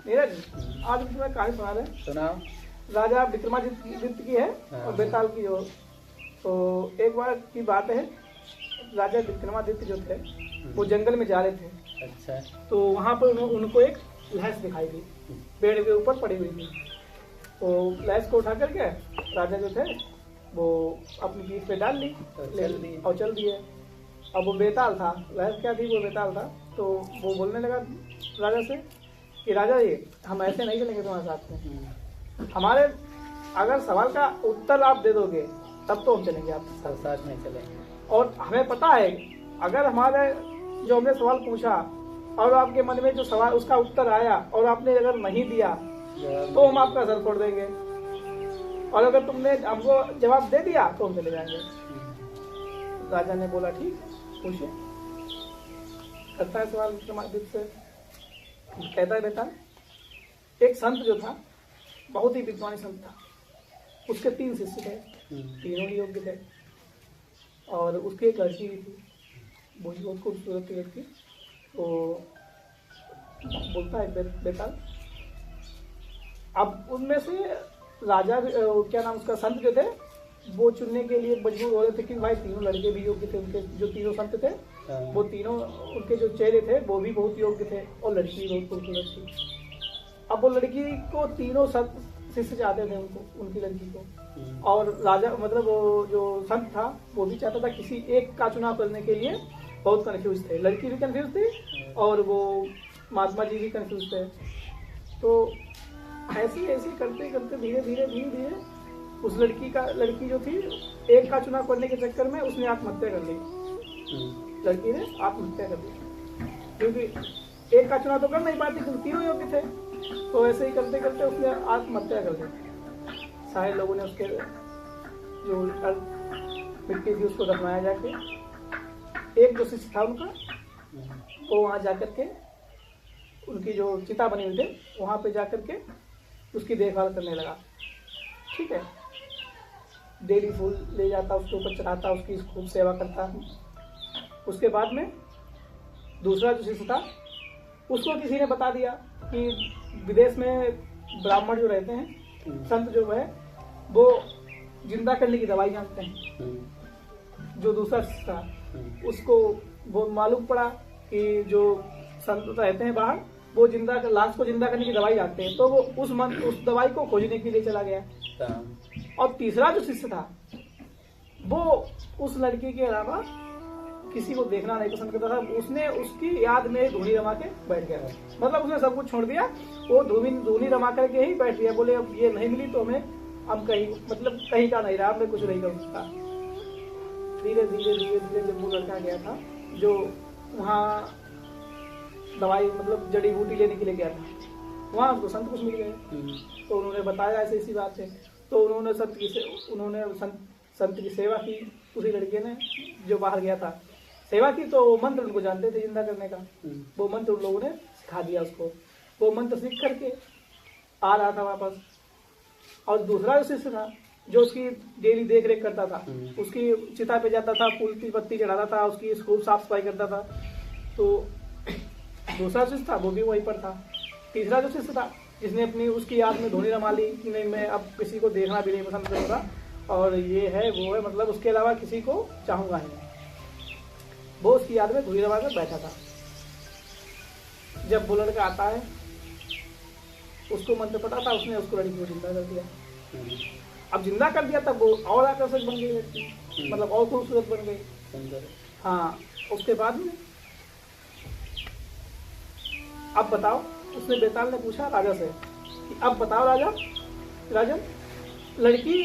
नीरज, आज हम तुम्हें कहानी सुना रहे हैं। सुनाओ। राजा विक्रमादित्य की है और बेताल की हो। तो एक बार की बात है, राजा विक्रमादित्य जो थे वो जंगल में जा रहे थे। अच्छा। तो वहाँ पर उनको एक भैंस दिखाई दी, पेड़ के ऊपर पड़ी हुई थी। तो भैंस को उठा करके राजा जो थे वो अपनी पीठ पे डाल ली और चल दिए। अब वो बेताल था, भैंस क्या थी, वो बेताल था। तो वो बोलने लगा राजा से कि राजा ये हम ऐसे नहीं चलेंगे तुम्हारे साथ में, हमारे अगर सवाल का उत्तर आप दे दोगे तब तो हम चलेंगे, आप सब साथ में चलेंगे। और हमें पता है अगर हमारे जो हमने सवाल पूछा और आपके मन में जो सवाल उसका उत्तर आया और आपने अगर नहीं दिया तो हम आपका सर फोड़ देंगे, और अगर तुमने हमको जवाब दे दिया तो हम चले जाएंगे। राजा ने बोला ठीक, पूछिए। करता है सवाल विक्रमादित्य से, कहता है बेटा, एक संत जो था बहुत ही विद्वान संत था, उसके 3 शिष्य थे, तीनों ही योग्य थे, और उसकी एक लड़की भी थी, बहुत खूबसूरत लड़की। तो बोलता है बेटा, अब उनमें से राजा क्या नाम उसका संत जो थे वो चुनने के लिए मजबूर हो रहे थे कि भाई तीनों लड़के भी योग्य थे, उनके जो तीनों संत थे वो तीनों, उनके जो चेहरे थे वो भी बहुत योग्य थे और लड़की भी बहुत खूबसूरत थी। अब वो लड़की को तीनों संत शिष्य चाहते थे उनको, उनकी लड़की को, और राजा मतलब वो जो संत था वो भी चाहता था किसी एक का चुनाव करने के लिए बहुत कंफ्यूज थे, लड़की भी कंफ्यूज थी और वो महात्मा जी भी कंफ्यूज थे। तो ऐसे करते करते धीरे धीरे उस लड़की जो थी एक का चुनाव करने के चक्कर में उसने आत्महत्या कर ली। लड़की ने आत्महत्या कर ली क्योंकि एक का चुनाव तो कर नहीं पाती क्योंकि तीनों योग्य थे। तो ऐसे ही करते करते उसने आत्महत्या कर दी। सारे लोगों ने उसके जो मिट्टी थी उसको दफनाया जाके। एक जो शिष्य था उनका वो वहां जाकर के उनकी जो चिता बनी हुई थी वहां पे जाकर के उसकी देखभाल करने लगा। ठीक है, डेली फूल ले जाता, उसके ऊपर चढ़ाता, उसकी खूब सेवा करता। उसके बाद में दूसरा जो शिष्य था उसको किसी ने बता दिया कि विदेश में ब्राह्मण जो रहते हैं, संत जो है वो जिंदा करने की दवाई जानते हैं। जो दूसरा शिष्य था उसको वो मालूम पड़ा कि जो संत रहते हैं बाहर वो लाश को जिंदा करने की दवाई जानते हैं, तो वो उस दवाई को खोजने के लिए चला गया। और तीसरा जो शिष्य था वो उस लड़की के अलावा किसी को देखना नहीं पसंद करता था। उसने उसकी याद में धूनी रमा के बैठ गया, मतलब उसने सब कुछ छोड़ दिया, वो धूनी रमा करके ही बैठ गया। बोले अब ये नहीं मिली तो हमें हम कहीं का नहीं रहा, मैं कुछ नहीं कर सकता। धीरे धीरे जब वो लड़का गया था जो वहाँ दवाई मतलब जड़ी बूटी लेने के लिए गया था, वहाँ उसको संत कुछ मिल गए। तो उन्होंने बताया ऐसे इसी बात है। तो उन्होंने संत की सेवा की, उसी लड़के ने जो बाहर गया था सेवा की। तो वो मंत्र उनको जानते थे जिंदा करने का, वो मंत्र उन लोगों ने सिखा दिया उसको। वो मंत्र सीख करके आ रहा था वापस। और दूसरा जो शिष्य था जो उसकी डेली देख रेख करता था, उसकी चिता पे जाता था, फूल की पत्ती चढ़ाता था, उसकी खूब साफ सफाई करता था। तो दूसरा शिष्य था वो भी वहीं पर था। तीसरा जो शिष्य था जिसने अपनी उसकी याद में धूनी रमा ली कि नहीं मैं अब किसी को देखना भी नहीं पसंद करूंगा और ये है वो है, मतलब उसके अलावा किसी को चाहूंगा नहीं, वो उसकी याद में धूनी रमा कर बैठा था। जब वो लड़का आता है उसको मंत्र पता था, उसने उसको लड़की को जिंदा कर दिया। अब जिंदा कर दिया तब वो और आकर्षक बन गई लड़की, मतलब और खूबसूरत बन गई। हाँ, उसके बाद में अब बताओ, उसने बेताल ने पूछा राजा से कि अब बताओ राजन लड़की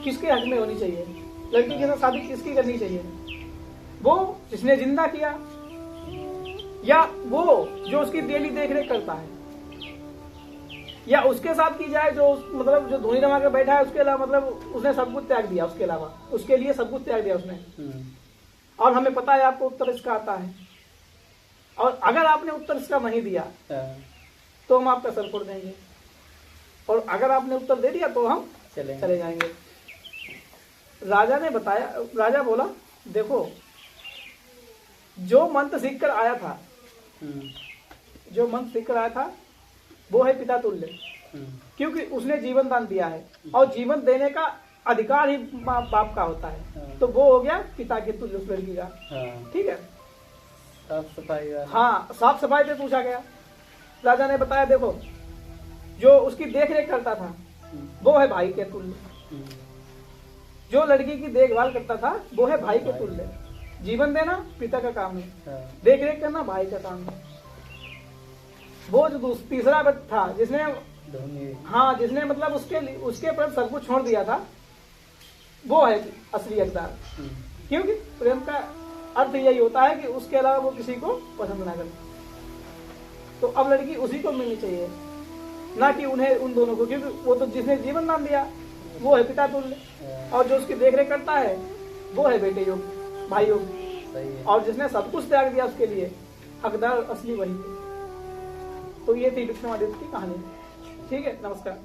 किसके हक में होनी चाहिए, लड़की के साथ शादी किसकी करनी चाहिए, वो जिसने जिंदा किया या वो जो उसकी डेली देख रेख करता है, या उसके साथ की जाए जो मतलब जो धूनी रमा के बैठा है उसके अलावा, मतलब उसने सब कुछ त्याग दिया, उसके अलावा उसके लिए सब कुछ त्याग दिया उसने। और हमें पता है आपको उत्तर इसका आता है, और अगर आपने उत्तर इसका नहीं दिया तो हम आपका सर फोड़ देंगे, और अगर आपने उत्तर दे दिया तो हम चले जाएंगे। राजा ने बताया, राजा बोला देखो जो मंत्र सीख कर आया था, जो मंत्र सीख कर आया था वो है पिता तुल्य, क्योंकि उसने जीवन दान दिया है और जीवन देने का अधिकार ही बाप का होता है। तो वो हो गया पिता के तुल्य उस लड़की का। ठीक है, साफ सफाई। हाँ, साफ सफाई पे पूछा गया। राजा ने बताया देखो, जो उसकी देख रेख करता था वो है भाई के तुल्य, जो लड़की की देखभाल करता था वो है भाई के तुल्य। जीवन देना पिता का काम है, देख रेख करना भाई का काम है। वो जो तीसरा था जिसने, हाँ, जिसने मतलब उसके पर सब कुछ छोड़ दिया था, वो है असली हकदार। क्योंकि प्रेम का अर्थ यही होता है कि उसके अलावा वो किसी को पसंद ना करे। तो अब लड़की उसी को मिलनी चाहिए, ना कि उन्हें उन दोनों को, क्योंकि वो तो जिसने जीवन दान दिया वो है पिता तुल्य, और जो उसकी देखरेख करता है वो है बेटे योग, भाई योग, और जिसने सब कुछ त्याग दिया उसके लिए हकदार असली वही है। तो ये थी विक्रमादित्य की कहानी। ठीक है, नमस्कार।